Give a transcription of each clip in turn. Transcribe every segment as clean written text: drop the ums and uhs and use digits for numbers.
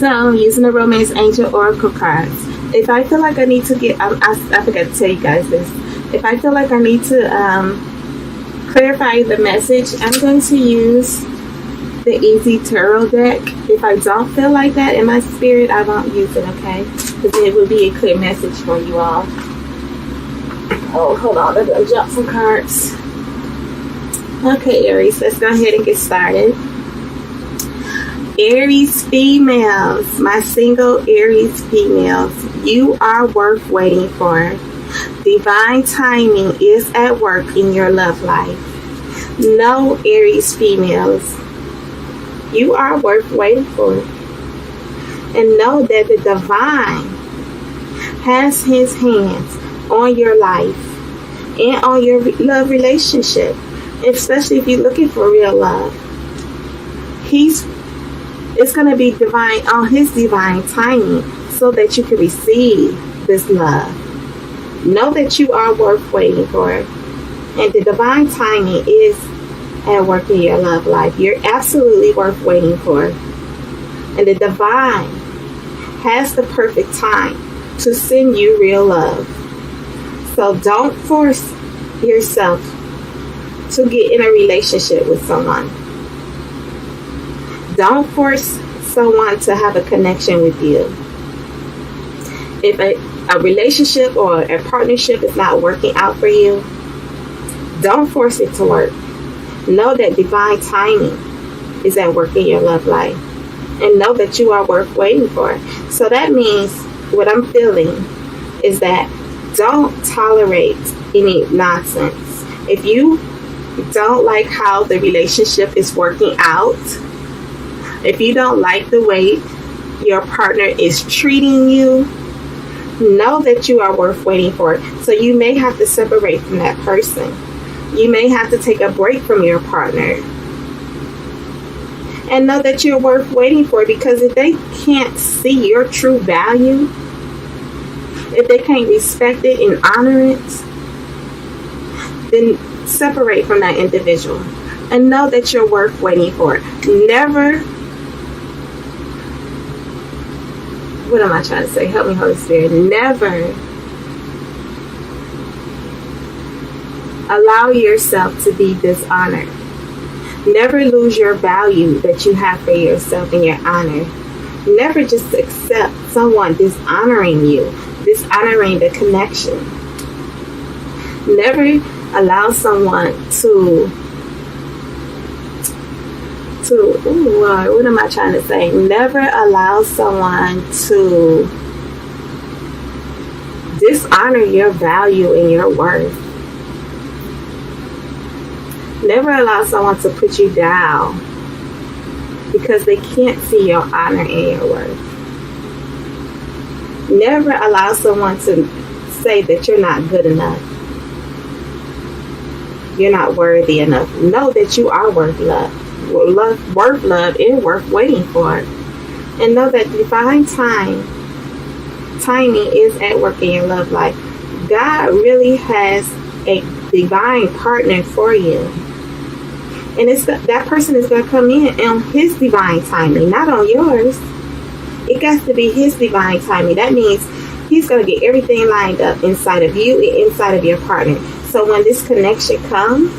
So, using the Romance Angel Oracle cards, if I feel like I need to get, I forgot to tell you guys this. If I feel like I need to clarify the message, I'm going to use the Easy Tarot deck. If I don't feel like that in my spirit, I won't use it, okay? Because it will be a clear message for you all. Oh, hold on. Let me jump some cards. Okay, Aries, let's go ahead and get started. Aries females, my single Aries females, you are worth waiting for. Divine timing is at work in your love life. No, Aries females, you are worth waiting for. And know that the divine has his hands on your life and on your love relationship, especially if you're looking for real love. It's going to be divine on his divine timing so that you can receive this love. Know that you are worth waiting for. And the divine timing is at work in your love life. You're absolutely worth waiting for. And the divine has the perfect time to send you real love. So don't force yourself to get in a relationship with someone. Don't force someone to have a connection with you. If a relationship or a partnership is not working out for you, don't force it to work. Know that divine timing is at work in your love life. And know that you are worth waiting for. So that means what I'm feeling is that don't tolerate any nonsense. If you don't like how the relationship is working out, if you don't like the way your partner is treating you, know that you are worth waiting for. So you may have to separate from that person. You may have to take a break from your partner. And know that you're worth waiting for, because if they can't see your true value, if they can't respect it and honor it, then separate from that individual. And know that you're worth waiting for. Never, what am I trying to say? Help me, Holy Spirit. Never allow yourself to be dishonored. Never lose your value that you have for yourself and your honor. Never just accept someone dishonoring you, dishonoring the connection. Never allow someone what am I trying to say? Never allow someone to dishonor your value and your worth. Never allow someone to put you down because they can't see your honor and your worth. Never allow someone to say that you're not good enough. You're not worthy enough. Know that you are worth love. Worth love and worth waiting for. And know that divine timing is at work in your love life. God really has a divine partner for you. And that person is going to come in on his divine timing, not on yours. It got to be his divine timing. That means he's going to get everything lined up inside of you and inside of your partner. So when this connection comes,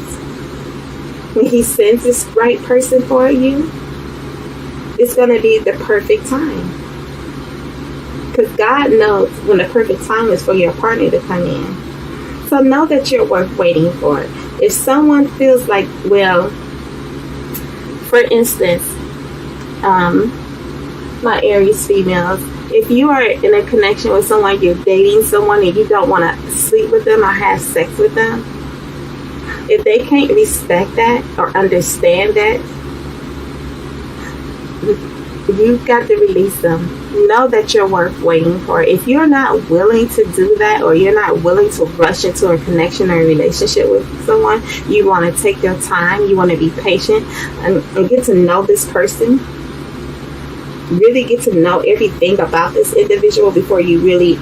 when he sends this right person for you, it's going to be the perfect time. Because God knows when the perfect time is for your partner to come in. So know that you're worth waiting for. If someone feels like, well, for instance, my Aries females, if you are in a connection with someone, you're dating someone and you don't want to sleep with them or have sex with them, if they can't respect that or understand that, you've got to release them. Know that you're worth waiting for. If you're not willing to do that, or you're not willing to rush into a connection or a relationship with someone, you want to take your time, you want to be patient and get to know this person. Really get to know everything about this individual before you really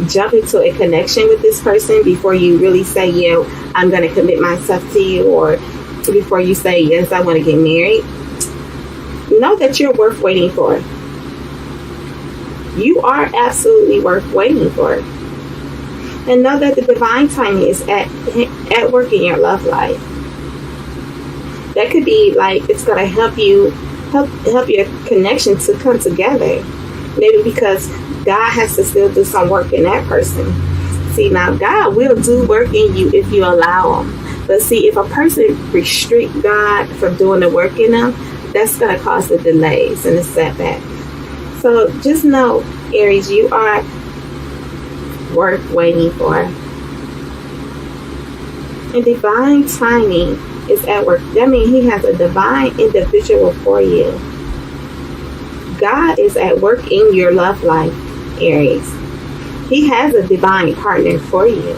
jump into a connection with this person, before you really say, yeah, I'm going to commit myself to you, or before you say, yes, I want to get married. Know that you're worth waiting for. You are absolutely worth waiting for. And know that the divine timing is at work in your love life. That could be like it's gonna help your connection to come together. Maybe because God has to still do some work in that person. See, now God will do work in you if you allow him. But see, if a person restrict God from doing the work in them, that's going to cause the delays and the setback. So just know, Aries, you are worth waiting for. And divine timing is at work. That means he has a divine individual for you. God is at work in your love life, Aries. He has a divine partner for you.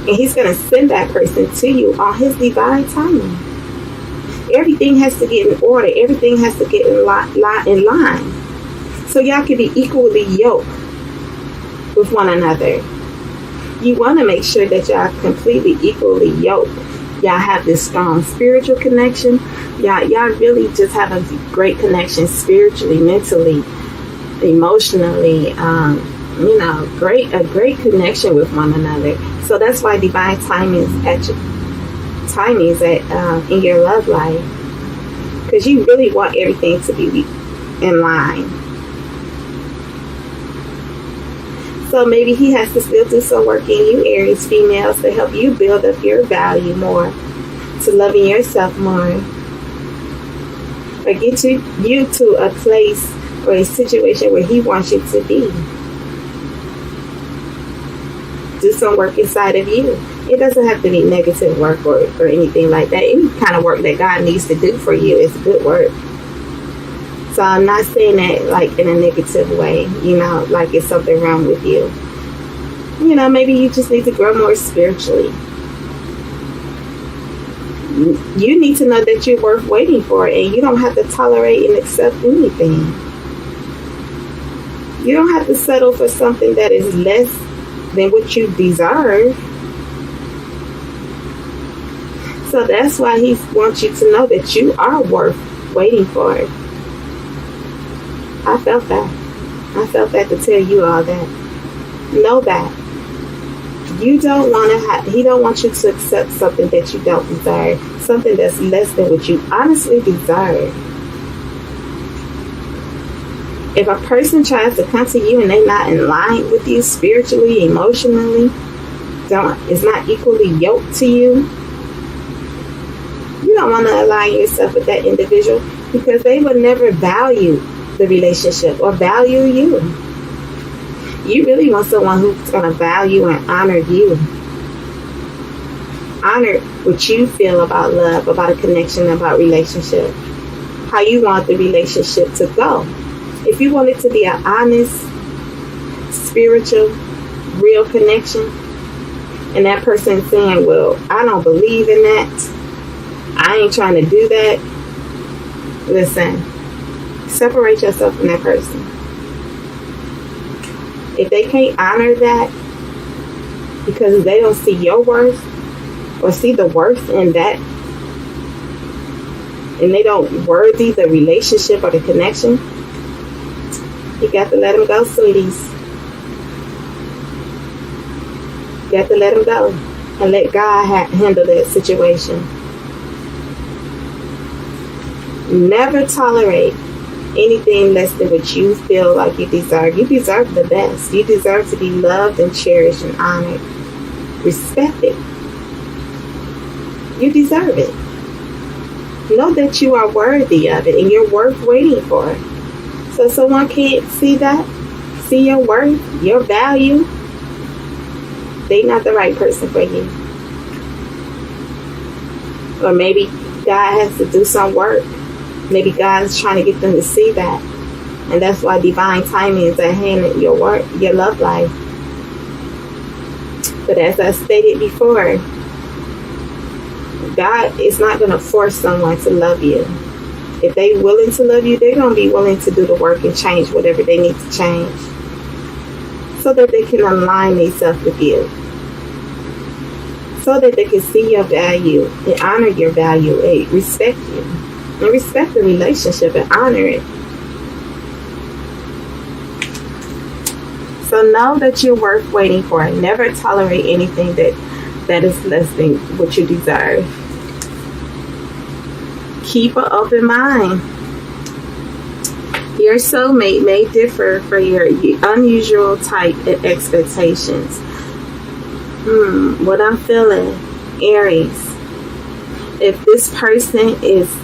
And he's going to send that person to you on his divine timing. Everything has to get in order. Everything has to get in line. So y'all can be equally yoked with one another. You want to make sure that y'all completely equally yoked. Y'all have this strong spiritual connection. Y'all really just have a great connection spiritually, mentally, emotionally. A great connection with one another. So that's why divine timing is in your love life, because you really want everything to be in line. So maybe he has to still do some work in you, Aries females, to help you build up your value more, to loving yourself more, or get you to a place or a situation where he wants you to be. Do some work inside of you. It doesn't have to be negative work or anything like that. Any kind of work that God needs to do for you is good work. So I'm not saying that like in a negative way, like it's something wrong with you. Maybe you just need to grow more spiritually. You need to know that you're worth waiting for, and you don't have to tolerate and accept anything. You don't have to settle for something that is less than what you deserve. So that's why he wants you to know that you are worth waiting for. I felt that to tell you all that. Know that. He don't want you to accept something that you don't deserve. Something that's less than what you honestly deserve. If a person tries to come to you and they're not in line with you spiritually, emotionally, is not equally yoked to you, you don't want to align yourself with that individual, because they will never value the relationship or value you. You really want someone who's going to value and honor you. Honor what you feel about love, about a connection, about relationship. How you want the relationship to go. If you want it to be an honest, spiritual, real connection, and that person saying, well, I don't believe in that, I ain't trying to do that, listen, separate yourself from that person. If they can't honor that because they don't see your worth or see the worth in that, and they don't worthy the relationship or the connection, you got to let them go, sweeties. You got to let them go and let God handle that situation. Never tolerate anything less than what you feel like you deserve. You deserve the best. You deserve to be loved and cherished and honored, respected. You deserve it. Know that you are worthy of it and you're worth waiting for. So someone can't see that, see your worth, your value, they're not the right person for you. Or maybe God has to do some work. Maybe God is trying to get them to see that. And that's why divine timing is at hand in your work, your love life. But as I stated before, God is not going to force someone to love you. If they're willing to love you, they're going to be willing to do the work and change whatever they need to change, so that they can align themselves with you, so that they can see your value and honor your value and respect you and respect the relationship and honor it. So know that you're worth waiting for. Never tolerate anything that is less than what you deserve. Keep an open mind. Your soulmate may differ from your unusual type and expectations. What I'm feeling, Aries. If this person is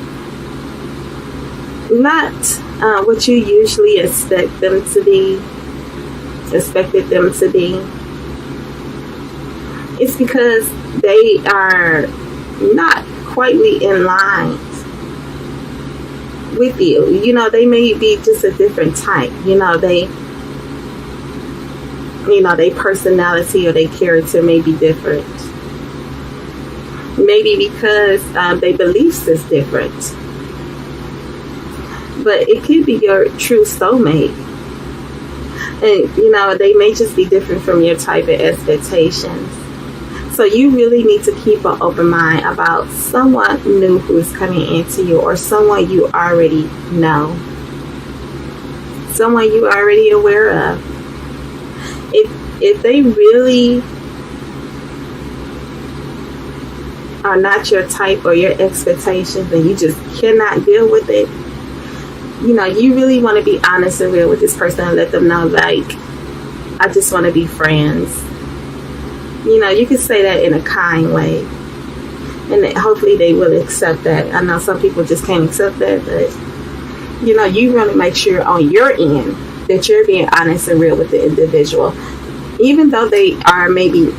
not what you usually expected them to be, it's because they are not quietly in line with you. You know, they may be just a different type. Their personality or their character may be different. Maybe because their beliefs is different. But it could be your true soulmate. And, they may just be different from your type of expectations. So you really need to keep an open mind about someone new who is coming into you, or someone you already know. Someone you are already aware of. If they really are not your type or your expectations, and you just cannot deal with it, you really want to be honest and real with this person and let them know, like, I just want to be friends. You can say that in a kind way, and hopefully they will accept that. I know some people just can't accept that, but you want to make sure on your end that you're being honest and real with the individual, even though they are maybe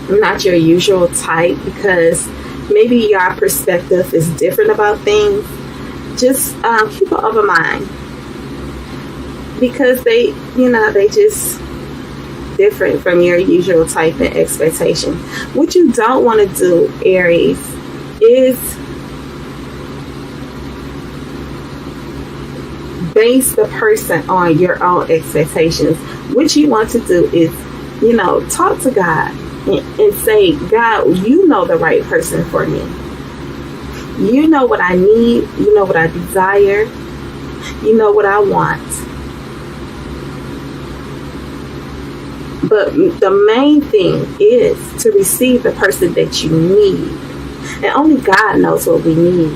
not your usual type, because maybe your perspective is different about things. Just keep an open mind, because they just different from your usual type and expectation. What you don't want to do, Aries, is base the person on your own expectations. What you want to do is, talk to God and say, God, you know the right person for me. You know what I need. You know what I desire. You know what I want. But the main thing is to receive the person that you need. And only God knows what we need.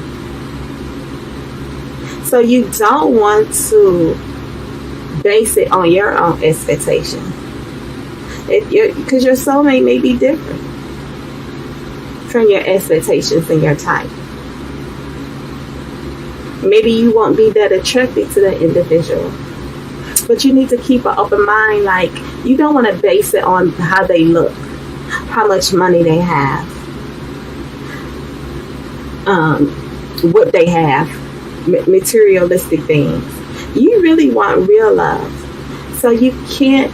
So you don't want to base it on your own expectation. Because your soulmate may be different from your expectations and your type. Maybe you won't be that attracted to that individual. But you need to keep an open mind. Like, you don't want to base it on how they look, how much money they have, what they have, materialistic things. You really want real love. So you can't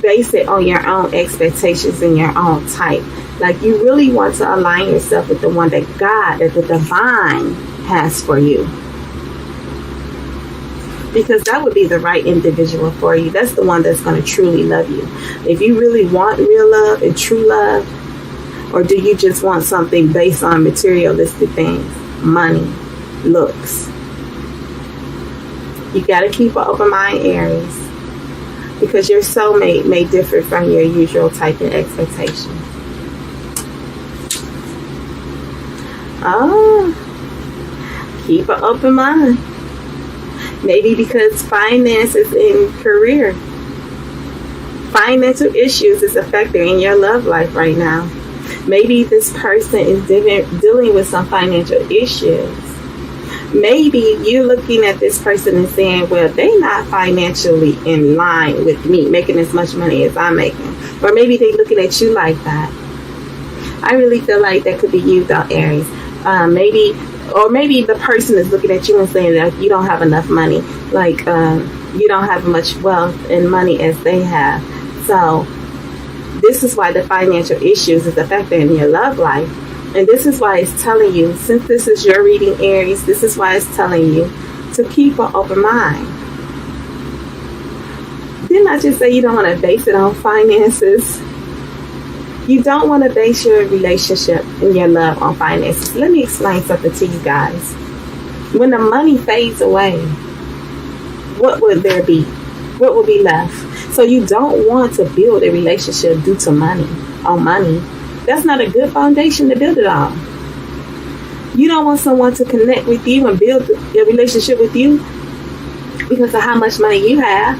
base it on your own expectations and your own type. Like, you really want to align yourself with the one that God, that the divine has for you. Because that would be the right individual for you. That's the one that's going to truly love you. If you really want real love and true love, or do you just want something based on materialistic things, money, looks? You got to keep an open mind, Aries, because your soulmate may differ from your usual type and expectation. Keep an open mind. Maybe because finances and career, financial issues is a factor in your love life right now. Maybe this person is dealing with some financial issues. Maybe you're looking at this person and saying, well, they're not financially in line with me, making as much money as I'm making. Or maybe they're looking at you like that. I really feel like that could be you, though, Aries. Maybe the person is looking at you and saying that you don't have enough money, like you don't have much wealth and money as they have. So this is why the financial issues is a factor in your love life. And this is why it's telling you, since this is your reading, Aries, this is why it's telling you to keep an open mind. Didn't I just say you don't want to base it on finances? You don't want to base your relationship and your love on finances. Let me explain something to you guys. When the money fades away, what would there be? What will be left? So you don't want to build a relationship due to money, on money. That's not a good foundation to build it on. You don't want someone to connect with you and build a relationship with you because of how much money you have.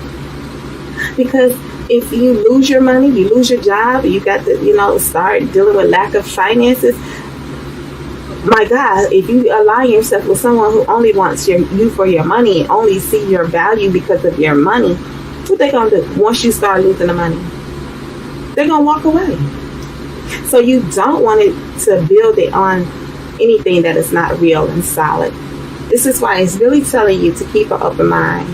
Because if you lose your money, you lose your job, you got to, start dealing with lack of finances. My God, if you align yourself with someone who only wants you for your money and only see your value because of your money, what they going to do once you start losing the money? They're going to walk away. So you don't want it to build it on anything that is not real and solid. This is why it's really telling you to keep an open mind.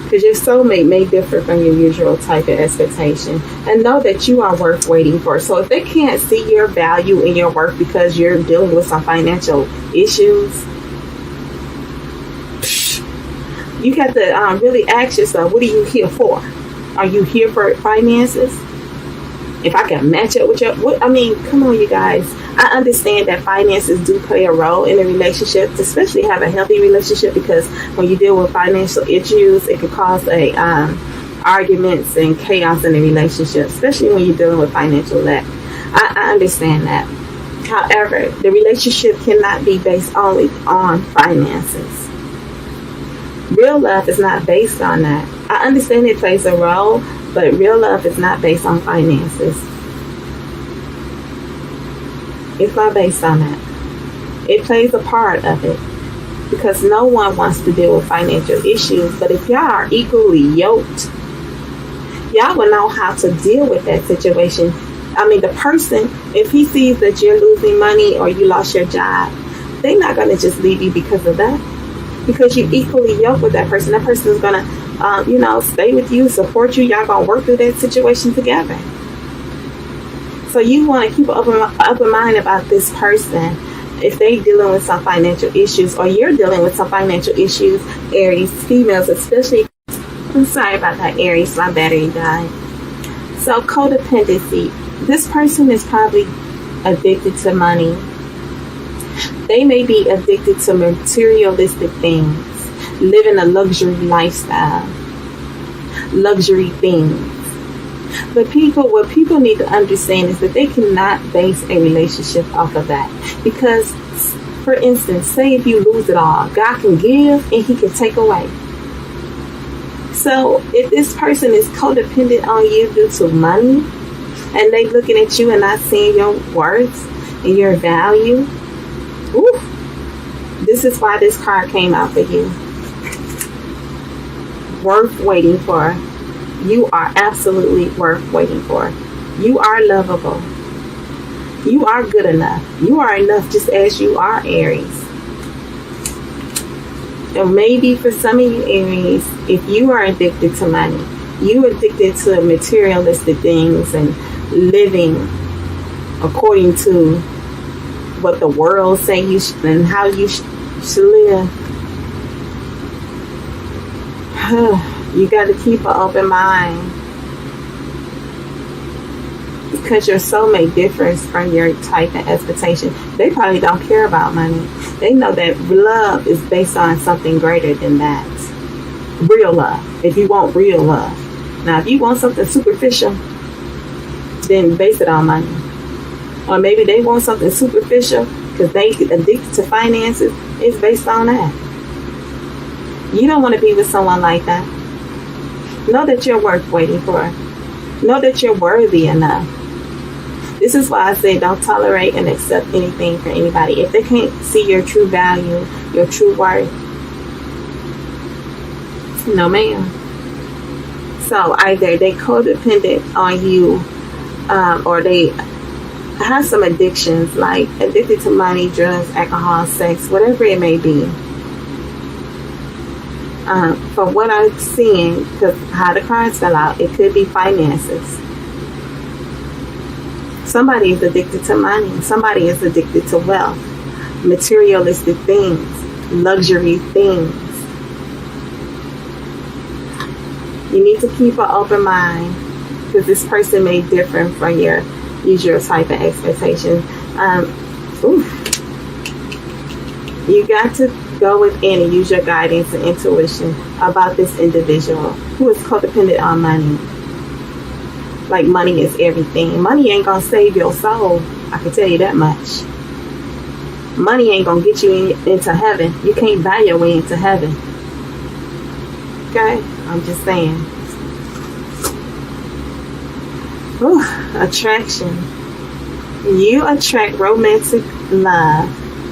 Because your soulmate may differ from your usual type of expectation. And know that you are worth waiting for. So if they can't see your value in your work because you're dealing with some financial issues, you have to really ask yourself, what are you here for? Are you here for finances? If I can match up with come on, you guys. I understand that finances do play a role in a relationship, especially have a healthy relationship, because when you deal with financial issues, it could cause arguments and chaos in a relationship, especially when you're dealing with financial lack. I understand that. However, the relationship cannot be based only on finances. Real love is not based on that. I understand it plays a role, but real love is not based on finances. It's not based on that. It plays a part of it because no one wants to deal with financial issues. But if y'all are equally yoked, y'all will know how to deal with that situation. The person, if he sees that you're losing money or you lost your job, they're not going to just leave you because of that. Because you're equally yoked with that person. That person is going to, stay with you, support you. Y'all going to work through that situation together. So you want to keep an open mind about this person. If they're dealing with some financial issues or you're dealing with some financial issues, Aries, females especially. I'm sorry about that, Aries. My battery died. So codependency. This person is probably addicted to money. They may be addicted to materialistic things, living a luxury lifestyle, luxury things. But what people need to understand is that they cannot base a relationship off of that. Because, for instance, say if you lose it all, God can give and He can take away. So if this person is codependent on you due to money, and they looking at you and not seeing your worth and your value, this is why this card came out for you. Worth waiting for. You are absolutely worth waiting for. You are lovable. You are good enough. You are enough just as you are, Aries. And maybe for some of you, Aries, if you are addicted to money, you are addicted to materialistic things and living according to what the world say you should and how you should live. You got to keep an open mind, because your soulmate differs from your type and expectation. They probably don't care about money. They know that love is based on something greater than that. Real love. If you want real love. Now, if you want something superficial, then base it on money. Or maybe they want something superficial because they addicted to finances. It's based on that. You don't want to be with someone like that. Know that you're worth waiting for. Know that you're worthy enough. This is why I say don't tolerate and accept anything from anybody. If they can't see your true value, your true worth, no ma'am. So either they codependent on you, or they have some addictions, like addicted to money, drugs, alcohol, sex, whatever it may be. From what I'm seeing, because how the cards fell out, it could be finances. Somebody is addicted to money. Somebody is addicted to wealth, materialistic things, luxury things. You need to keep an open mind, because this person may differ from your usual type of expectation. You got to Go within and use your guidance and intuition about this individual who is codependent on money. Like money is everything. Money ain't gonna save your soul. I can tell you that much. Money ain't gonna get you into heaven. You can't buy your way into heaven. Okay? I'm just saying. Whew, attraction. You attract romantic love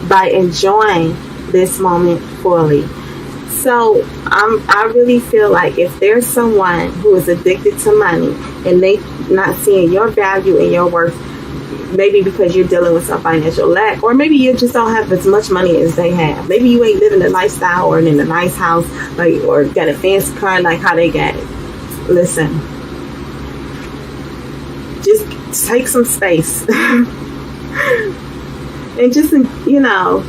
by enjoying this moment fully. So I really feel like if there's someone who is addicted to money and they not seeing your value and your worth, maybe because you're dealing with some financial lack, or maybe you just don't have as much money as they have. Maybe you ain't living the lifestyle or in a nice house, like, or got a fancy car like how they got it. Listen, just take some space and just, you know,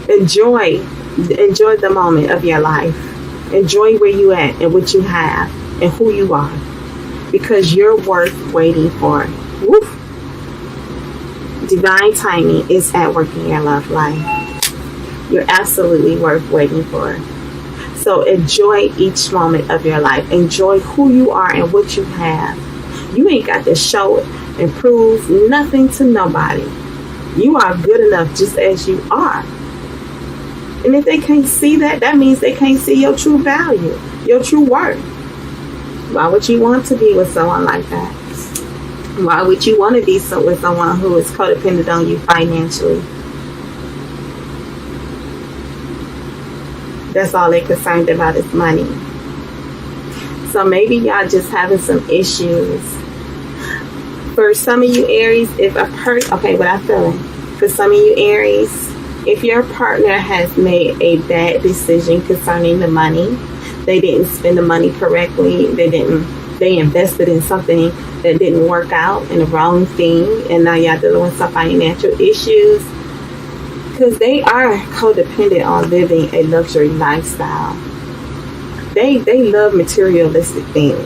enjoy the moment of your life. Enjoy where you at and what you have and who you are, because you're worth waiting for. Woof. Divine timing is at work in your love life. You're absolutely worth waiting for. So enjoy each moment of your life. Enjoy who you are and what you have. You ain't got to show it and prove nothing to nobody. You are good enough just as you are. And if they can't see that, that means they can't see your true value, your true worth. Why would you want to be with someone like that? Why would you want to be with someone who is codependent on you financially? That's all they're concerned about is money. So maybe y'all just having some issues. For some of you Aries, if a person, okay, what I'm feeling. For some of you Aries, if your partner has made a bad decision concerning the money, they didn't spend the money correctly, they invested in something that didn't work out, in the wrong thing, and now y'all dealing with some financial issues, because they are codependent on living a luxury lifestyle. They love materialistic things.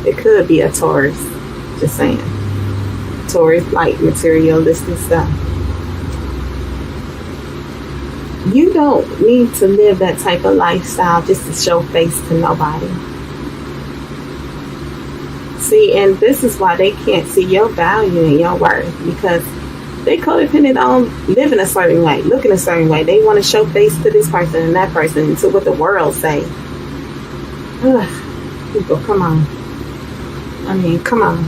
It could be a Taurus, just saying. Taurus like materialistic stuff. You don't need to live that type of lifestyle just to show face to nobody. See, and this is why they can't see your value and your worth, because they codependent on living a certain way, looking a certain way. They want to show face to this person and that person and to what the world say. Ugh, people, come on. I mean, come on.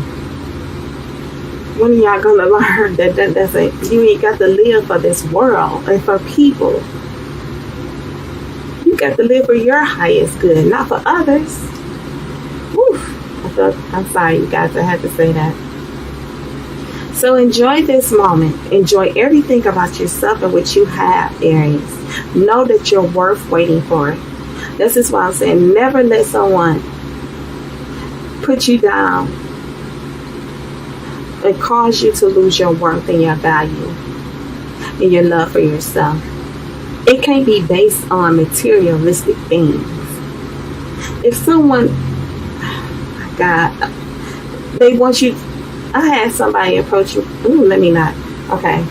When are y'all gonna learn that you ain't got to live for this world and for people? You got to live for your highest good, not for others. Whew. I'm sorry, you guys, I had to say that. So enjoy this moment. Enjoy everything about yourself and what you have, Aries. Know that you're worth waiting for. This is why I'm saying never let someone put you down and cause you to lose your worth and your value and your love for yourself. It can't be based on materialistic things. If someone, oh my God, they want you, I had somebody approach you, let me not, okay.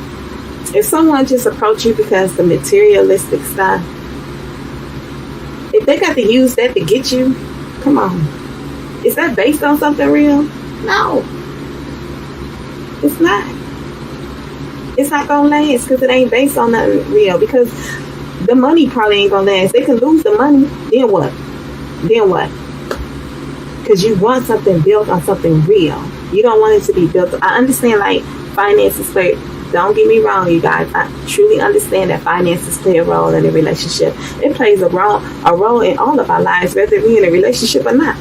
If someone just approach you because the materialistic stuff, if they got to use that to get you, come on. Is that based on something real? No. It's not. It's not gonna last because it ain't based on nothing real. Because the money probably ain't gonna last. They can lose the money. Then what? Then what? Because you want something built on something real. You don't want it to be built. I understand, like, finances play. Don't get me wrong, you guys. I truly understand that finances play a role in a relationship. It plays a role in all of our lives, whether we're in a relationship or not.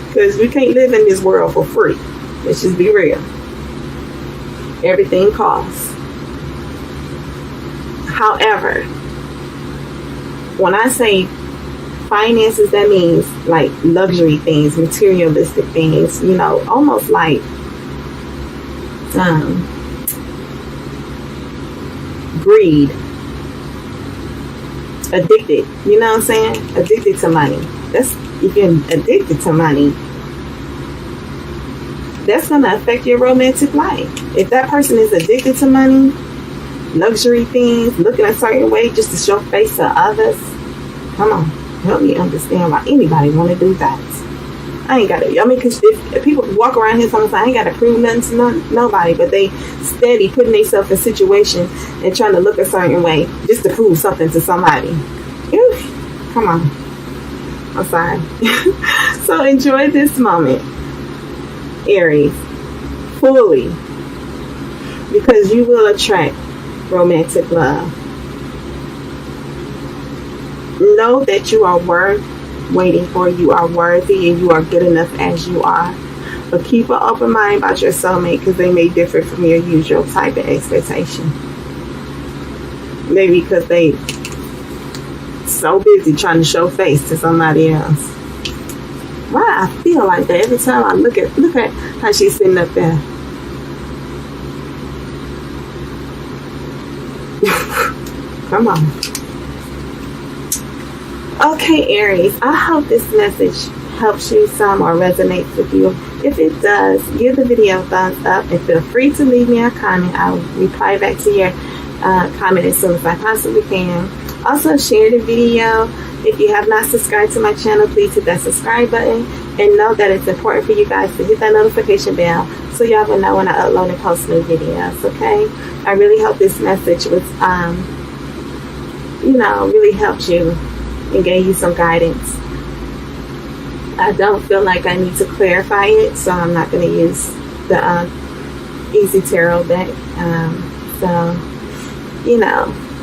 Because we can't live in this world for free. Let's just be real. Everything costs. However, when I say finances, that means like luxury things, materialistic things, you know, almost like greed, addicted, you know what I'm saying? Addicted to money. That's, if you're addicted to money, that's going to affect your romantic life. If that person is addicted to money, luxury things, looking a certain way just to show face to others. Come on, help me understand why anybody want to do that. I ain't got to, I mean, because if people walk around here sometimes, I ain't got to prove nothing to nobody, but they steady putting themselves in situations and trying to look a certain way just to prove something to somebody. Ew, come on. I'm sorry. So enjoy this moment, Aries, fully, because you will attract romantic love. Know that you are worth waiting for. You are worthy and you are good enough as you are. But keep an open mind about your soulmate, because they may differ from your usual type of expectation. Maybe because they so busy trying to show face to somebody else. Why I feel like that every time I look at how she's sitting up there. Come on. Okay, Aries, I hope this message helps you some or resonates with you. If it does, give the video a thumbs up and feel free to leave me a comment. I'll reply back to your comment as soon as I possibly can. Also, share the video. If you have not subscribed to my channel, please hit that subscribe button, and know that it's important for you guys to hit that notification bell so y'all will know when I upload and post new videos, okay? I really hope this message was, really helped you and gave you some guidance. I don't feel like I need to clarify it, so I'm not going to use the Easy Tarot deck.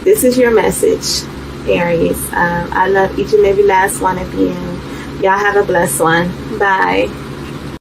This is your message, Aries. I love each and every last one of you. Y'all have a blessed one. Bye.